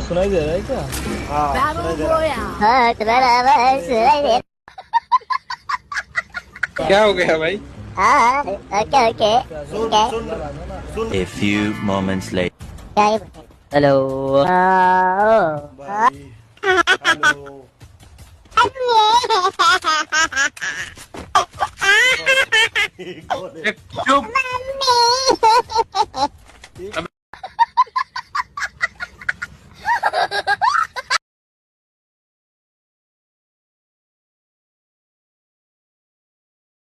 सुनाई दे रहा है क्या? हाँ सुनाई दे रहा है। हाँ तुम्हारा आवाज सुनाई दे। क्या हो गया भाई? हाँ ओके ओके सुन क्या सुन सुन A few moments later. क्या ये? हेलो भाई हेलो चुप।